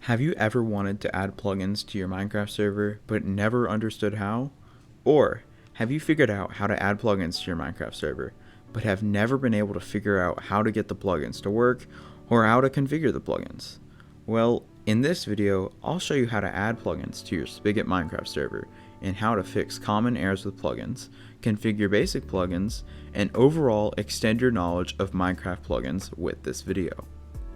Have you ever wanted to add plugins to your Minecraft server but never understood how? Or have you figured out how to add plugins to your Minecraft server but have never been able to figure out how to get the plugins to work or how to configure the plugins? Well, in this video, I'll show you how to add plugins to your Spigot Minecraft server and how to fix common errors with plugins, configure basic plugins, and overall extend your knowledge of Minecraft plugins with this video.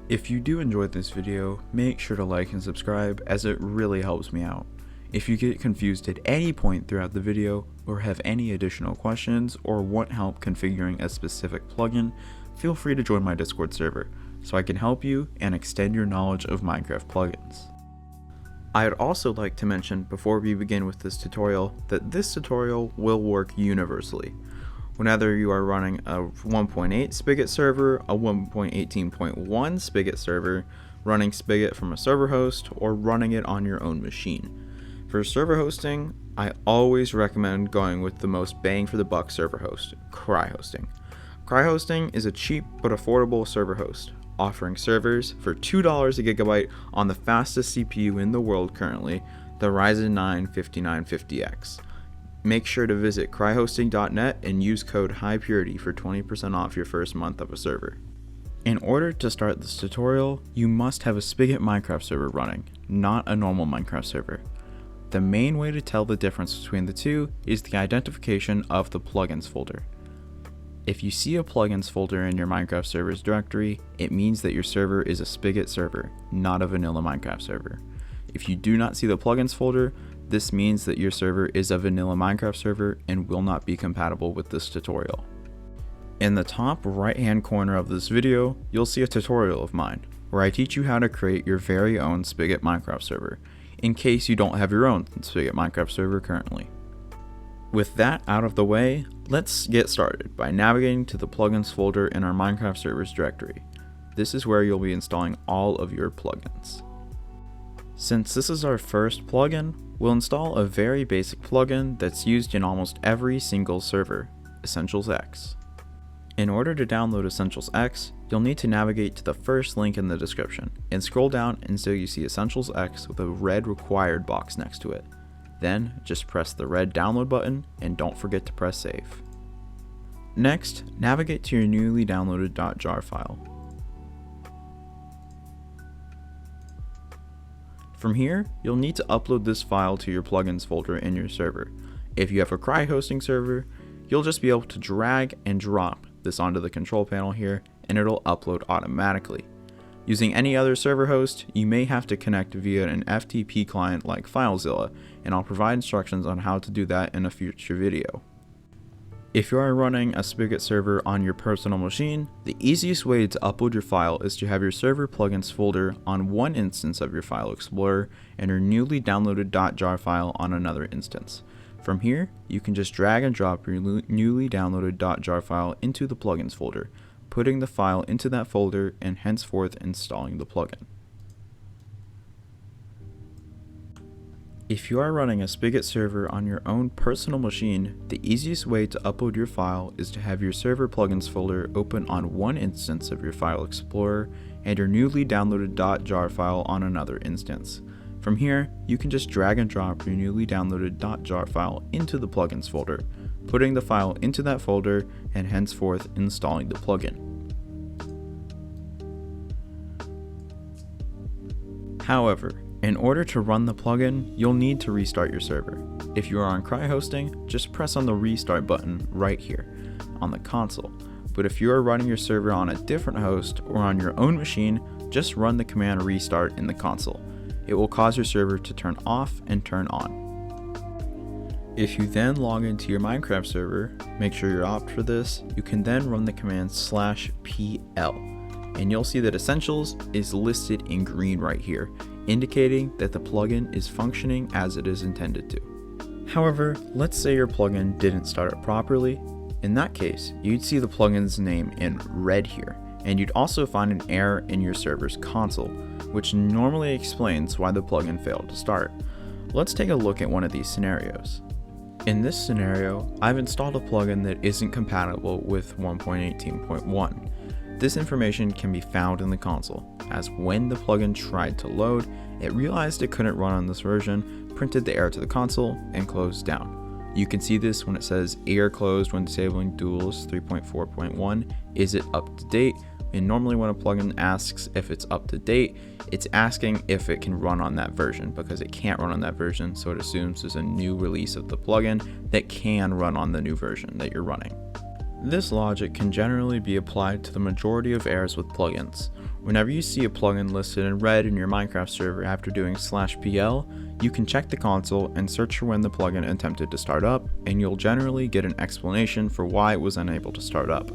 If you do enjoy this video, make sure to like and subscribe as it really helps me out. If you get confused at any point throughout the video or have any additional questions or want help configuring a specific plugin, feel free to join my Discord server so I can help you and extend your knowledge of Minecraft plugins. I'd also like to mention before we begin with this tutorial that this tutorial will work universally. Whether you are running a 1.8 Spigot server, a 1.18.1 Spigot server, running Spigot from a server host, or running it on your own machine. For server hosting, I always recommend going with the most bang for the buck server host, CryHosting. CryHosting is a cheap but affordable server host, offering servers for $2 a gigabyte on the fastest CPU in the world currently, the Ryzen 9 5950X. Make sure to visit cryhosting.net and use code Highpurity for 20% off your first month of a server. In order to start this tutorial, you must have a Spigot Minecraft server running, not a normal Minecraft server. The main way to tell the difference between the two is the identification of the plugins folder. If you see a plugins folder in your Minecraft server's directory, it means that your server is a Spigot server, not a vanilla Minecraft server. If you do not see the plugins folder, this means that your server is a vanilla Minecraft server and will not be compatible with this tutorial. In the top right hand corner of this video, you'll see a tutorial of mine, where I teach you how to create your very own Spigot Minecraft server, in case you don't have your own Spigot Minecraft server currently. With that out of the way, let's get started by navigating to the plugins folder in our Minecraft server's directory. This is where you'll be installing all of your plugins. Since this is our first plugin, we'll install a very basic plugin that's used in almost every single server, Essentials X. In order to download Essentials X, you'll need to navigate to the first link in the description and scroll down until you see Essentials X with a red required box next to it. Then just press the red download button and don't forget to press save. Next, navigate to your newly downloaded .jar file. From here, you'll need to upload this file to your plugins folder in your server. If you have a CryHosting server, you'll just be able to drag and drop this onto the control panel here and it'll upload automatically. Using any other server host, you may have to connect via an FTP client like FileZilla, and I'll provide instructions on how to do that in a future video. If you are running a Spigot server on your personal machine, the easiest way to upload your file is to have your server plugins folder on one instance of your File Explorer and your newly downloaded .jar file on another instance. From here, you can just drag and drop your newly downloaded .jar file into the plugins folder, putting the file into that folder and henceforth installing the plugin. If you are running a Spigot server on your own personal machine, the easiest way to upload your file is to have your server plugins folder open on one instance of your File Explorer and your newly downloaded .jar file on another instance. From here, you can just drag and drop your newly downloaded .jar file into the plugins folder, putting the file into that folder and henceforth installing the plugin. However, in order to run the plugin, you'll need to restart your server. If you are on CryHosting, just press on the restart button right here on the console. But if you are running your server on a different host or on your own machine, just run the command restart in the console. It will cause your server to turn off and turn on. If you then log into your Minecraft server, make sure you opt for this, you can then run the command /pl. And you'll see that Essentials is listed in green right here, indicating that the plugin is functioning as it is intended to. However, let's say your plugin didn't start up properly. In that case, you'd see the plugin's name in red here, and you'd also find an error in your server's console, which normally explains why the plugin failed to start. Let's take a look at one of these scenarios. In this scenario, I've installed a plugin that isn't compatible with 1.18.1. This information can be found in the console, as when the plugin tried to load, it realized it couldn't run on this version, printed the error to the console, and closed down. You can see this when it says error closed when disabling Duals 3.4.1. Is it up to date? And normally when a plugin asks if it's up to date, it's asking if it can run on that version, because it can't run on that version, so it assumes there's a new release of the plugin that can run on the new version that you're running. This logic can generally be applied to the majority of errors with plugins. Whenever you see a plugin listed in red in your Minecraft server after doing /pl, you can check the console and search for when the plugin attempted to start up, and you'll generally get an explanation for why it was unable to start up.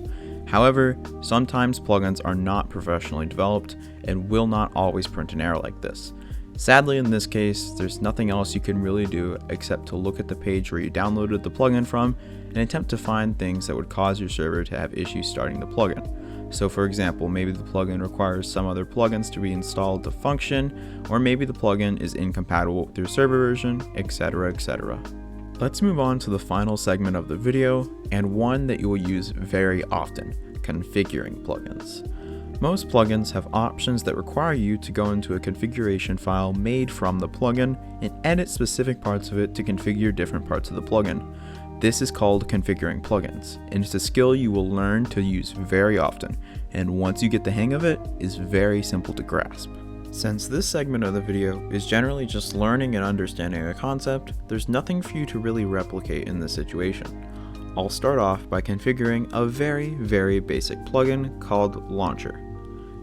However, sometimes plugins are not professionally developed and will not always print an error like this. Sadly, in this case, there's nothing else you can really do except to look at the page where you downloaded the plugin from and attempt to find things that would cause your server to have issues starting the plugin. So for example, maybe the plugin requires some other plugins to be installed to function, or maybe the plugin is incompatible with your server version, etc, etc. Let's move on to the final segment of the video, and one that you will use very often: configuring plugins. Most plugins have options that require you to go into a configuration file made from the plugin and edit specific parts of it to configure different parts of the plugin. This is called configuring plugins, and it's a skill you will learn to use very often, and once you get the hang of it, is very simple to grasp. Since this segment of the video is generally just learning and understanding a concept, there's nothing for you to really replicate in this situation. I'll start off by configuring a very basic plugin called Launcher.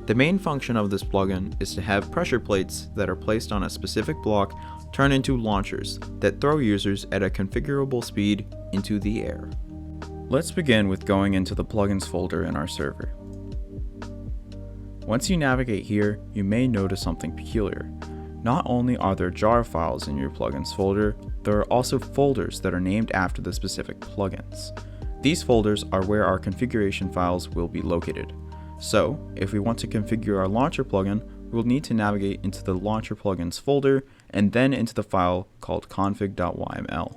The main function of this plugin is to have pressure plates that are placed on a specific block turn into launchers that throw users at a configurable speed into the air. Let's begin with going into the plugins folder in our server. Once you navigate here, you may notice something peculiar. Not only are there jar files in your plugins folder, there are also folders that are named after the specific plugins. These folders are where our configuration files will be located. So, if we want to configure our launcher plugin, we'll need to navigate into the launcher plugins folder and then into the file called config.yml.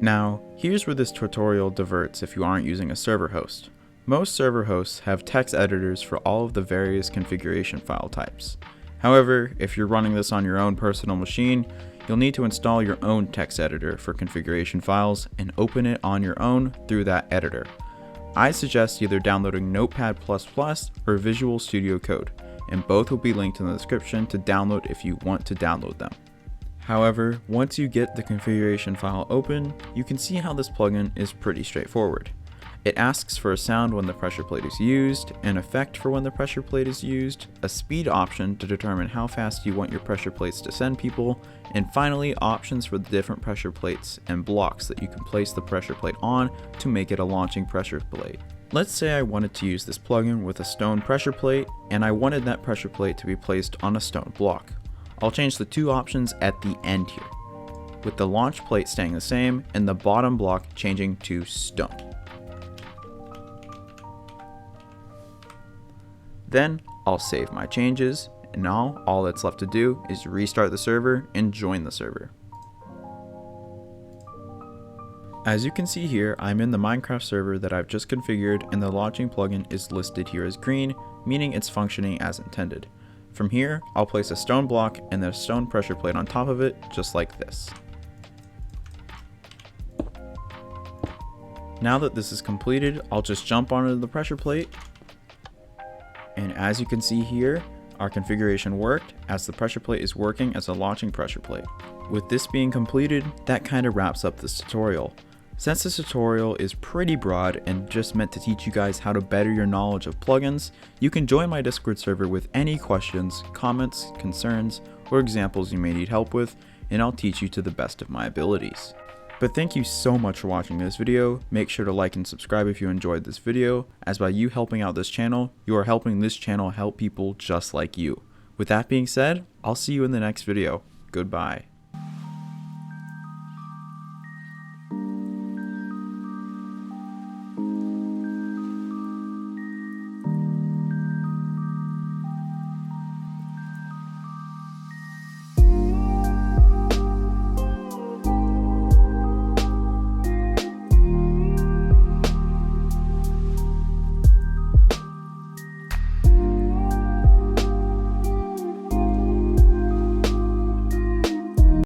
Now, here's where this tutorial diverts if you aren't using a server host. Most server hosts have text editors for all of the various configuration file types. However, if you're running this on your own personal machine, you'll need to install your own text editor for configuration files and open it on your own through that editor. I suggest either downloading Notepad++ or Visual Studio Code, and both will be linked in the description to download if you want to download them. However, once you get the configuration file open, you can see how this plugin is pretty straightforward. It asks for a sound when the pressure plate is used, an effect for when the pressure plate is used, a speed option to determine how fast you want your pressure plates to send people, and finally options for the different pressure plates and blocks that you can place the pressure plate on to make it a launching pressure plate. Let's say I wanted to use this plugin with a stone pressure plate, and I wanted that pressure plate to be placed on a stone block. I'll change the two options at the end here, with the launch plate staying the same and the bottom block changing to stone. Then I'll save my changes, and now all that's left to do is restart the server and join the server. As you can see here, I'm in the Minecraft server that I've just configured, and the launching plugin is listed here as green, meaning it's functioning as intended. From here, I'll place a stone block and then a stone pressure plate on top of it, just like this. Now that this is completed, I'll just jump onto the pressure plate. And as you can see here, our configuration worked as the pressure plate is working as a launching pressure plate. With this being completed, that kind of wraps up this tutorial. Since this tutorial is pretty broad and just meant to teach you guys how to better your knowledge of plugins, you can join my Discord server with any questions, comments, concerns, or examples you may need help with, and I'll teach you to the best of my abilities. But thank you so much for watching this video. Make sure to like and subscribe if you enjoyed this video, as by you helping out this channel, you are helping this channel help people just like you. With that being said, I'll see you in the next video. Goodbye.